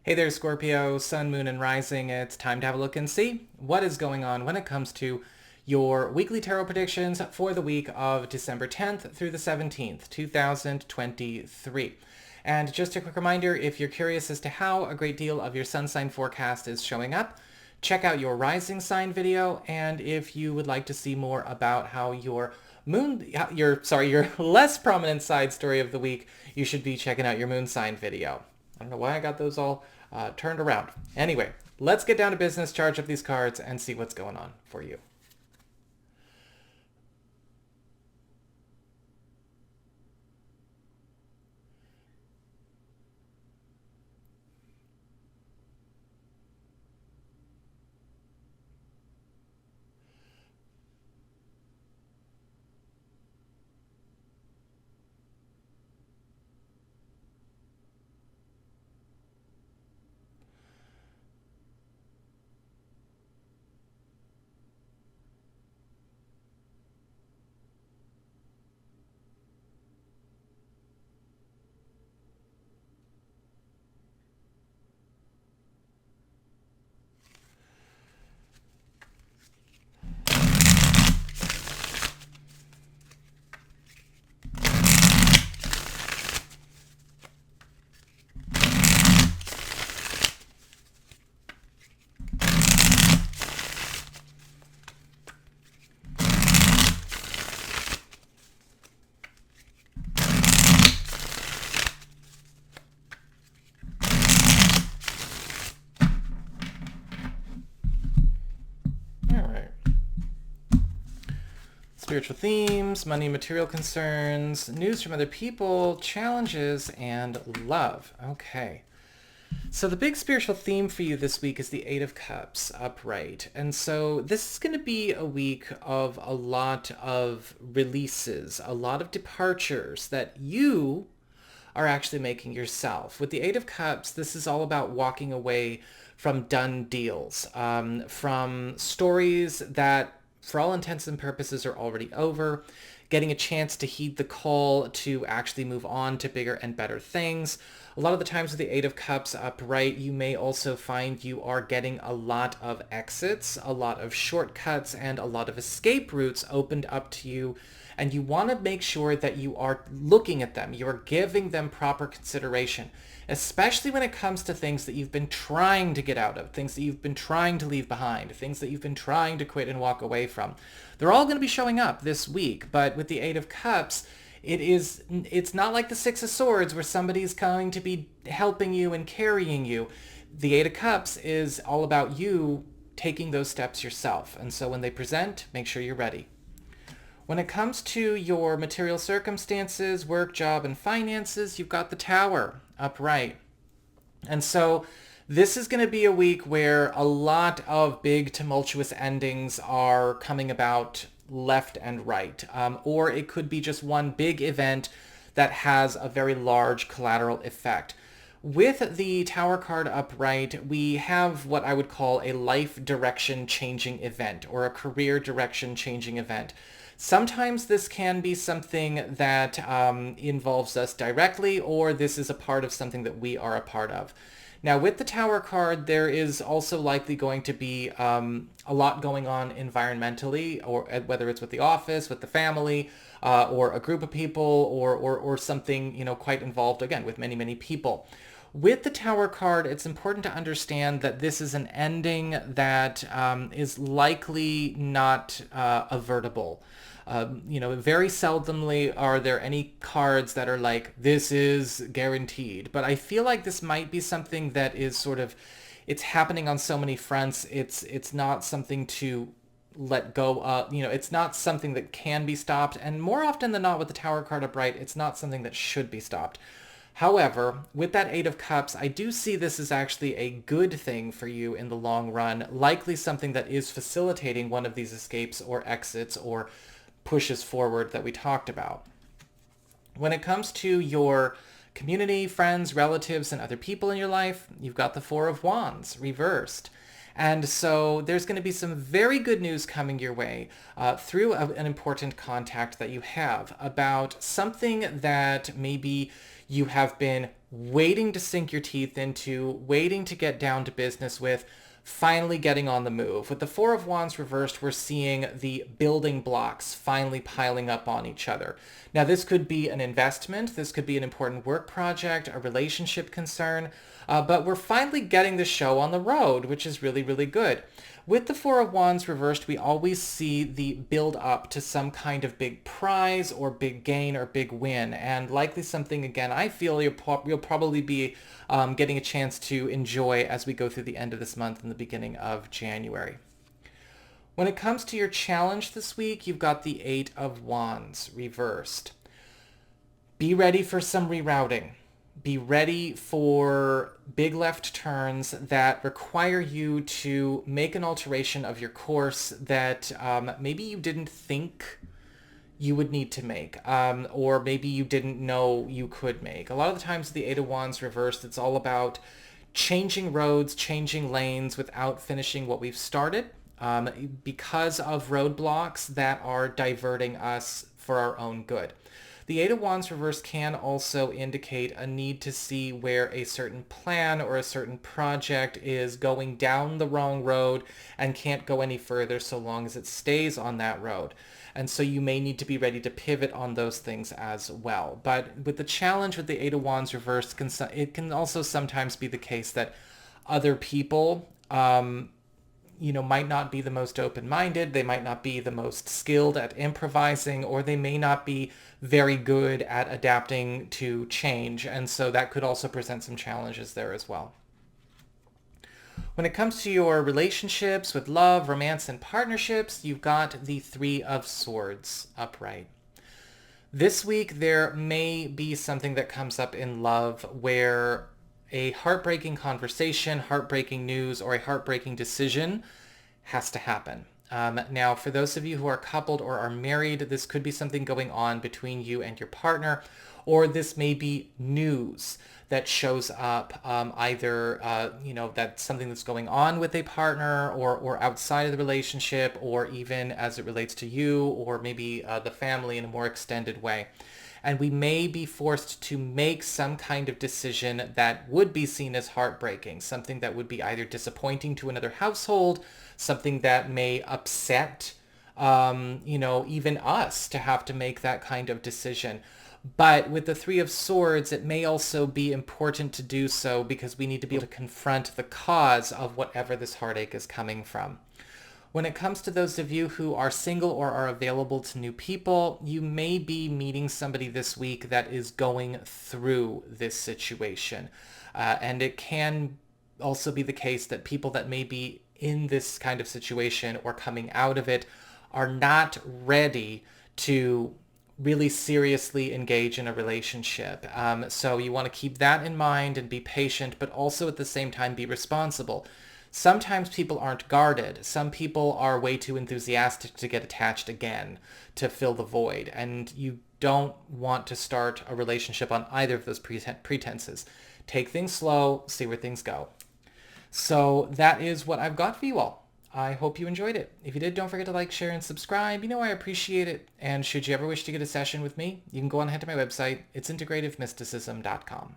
Hey there, Scorpio, Sun, Moon, and Rising. It's time to have a look and see what is going on when it comes to your weekly tarot predictions for the week of December 10th through the 17th, 2023. And just a quick reminder, if you're curious as to how a great deal of your sun sign forecast is showing up, check out your rising sign video. And if you would like to see more about how your your less prominent side story of the week, you should be checking out your moon sign video. I don't know why I got those all turned around. Anyway, let's get down to business, charge up these cards, and see what's going on for you. Spiritual themes, money, material concerns, news from other people, challenges, and love. Okay. So the big spiritual theme for you this week is the Eight of Cups upright. And so this is going to be a week of a lot of releases, a lot of departures that you are actually making yourself. With the Eight of Cups, this is all about walking away from done deals, from stories that for all intents and purposes are already over, getting a chance to heed the call to actually move on to bigger and better things. A lot of the times with the Eight of Cups upright, you may also find you are getting a lot of exits, a lot of shortcuts, and a lot of escape routes opened up to you. And you want to make sure that you are looking at them, you are giving them proper consideration, especially when it comes to things that you've been trying to get out of, things that you've been trying to leave behind, things that you've been trying to quit and walk away from. They're all going to be showing up this week, but with the Eight of Cups, it's not like the Six of Swords where somebody's going to be helping you and carrying you. The Eight of Cups is all about you taking those steps yourself. And so when they present, make sure you're ready. When it comes to your material circumstances, work, job, and finances, you've got the Tower upright. And so this is going to be a week where a lot of big tumultuous endings are coming about left and right. Or it could be just one big event that has a very large collateral effect. With the Tower card upright, we have what I would call a life direction changing event or a career direction changing event. Sometimes this can be something that involves us directly, or this is a part of something that we are a part of. Now, with the Tower card, there is also likely going to be a lot going on environmentally, or whether it's with the office, with the family, or a group of people, or something, quite involved, again, with many, many people. With the Tower card, it's important to understand that this is an ending that is likely not avertible. Very seldomly are there any cards that are like, this is guaranteed. But I feel like this might be something that is sort of, it's happening on so many fronts. It's not something to let go of. It's not something that can be stopped. And more often than not with the Tower card upright, it's not something that should be stopped. However, with that Eight of Cups, I do see this as actually a good thing for you in the long run, likely something that is facilitating one of these escapes or exits or pushes forward that we talked about. When it comes to your community, friends, relatives, and other people in your life, you've got the Four of Wands reversed. And so there's going to be some very good news coming your way through an important contact that you have about something that maybe you have been waiting to sink your teeth into, waiting to get down to business with, finally getting on the move. With the Four of Wands reversed, we're seeing the building blocks finally piling up on each other. Now, this could be an investment. This could be an important work project, a relationship concern. But we're finally getting the show on the road, which is really, really good. With the Four of Wands reversed, we always see the build up to some kind of big prize or big gain or big win. And likely something, again, I feel you'll probably be getting a chance to enjoy as we go through the end of this month and the beginning of January. When it comes to your challenge this week, you've got the Eight of Wands reversed. Be ready for some rerouting. Be ready for big left turns that require you to make an alteration of your course that maybe you didn't think you would need to make, or maybe you didn't know you could make. A lot of the times the Eight of Wands reversed, it's all about changing roads, changing lanes without finishing what we've started, because of roadblocks that are diverting us for our own good. The Eight of Wands reverse can also indicate a need to see where a certain plan or a certain project is going down the wrong road and can't go any further so long as it stays on that road. And so you may need to be ready to pivot on those things as well. But with the challenge with the Eight of Wands reversed, it can also sometimes be the case that other people might not be the most open-minded, they might not be the most skilled at improvising, or they may not be very good at adapting to change. And so that could also present some challenges there as well. When it comes to your relationships with love, romance, and partnerships, you've got the Three of Swords upright. This week, there may be something that comes up in love where a heartbreaking conversation, heartbreaking news, or a heartbreaking decision has to happen. Now, for those of you who are coupled or are married, this could be something going on between you and your partner, or this may be news that shows up either, that's something that's going on with a partner or outside of the relationship, or even as it relates to you or maybe the family in a more extended way. And we may be forced to make some kind of decision that would be seen as heartbreaking, something that would be either disappointing to another household, something that may upset, even us to have to make that kind of decision. But with the Three of Swords, it may also be important to do so because we need to be able to confront the cause of whatever this heartache is coming from. When it comes to those of you who are single or are available to new people, you may be meeting somebody this week that is going through this situation. And it can also be the case that people that may be in this kind of situation or coming out of it are not ready to really seriously engage in a relationship. So you want to keep that in mind and be patient, but also at the same time be responsible. Sometimes people aren't guarded. Some people are way too enthusiastic to get attached again, to fill the void. And you don't want to start a relationship on either of those pretenses. Take things slow, see where things go. So that is what I've got for you all. I hope you enjoyed it. If you did, don't forget to like, share, and subscribe. You know I appreciate it. And should you ever wish to get a session with me, you can go on ahead to my website. It's integrativemysticism.com.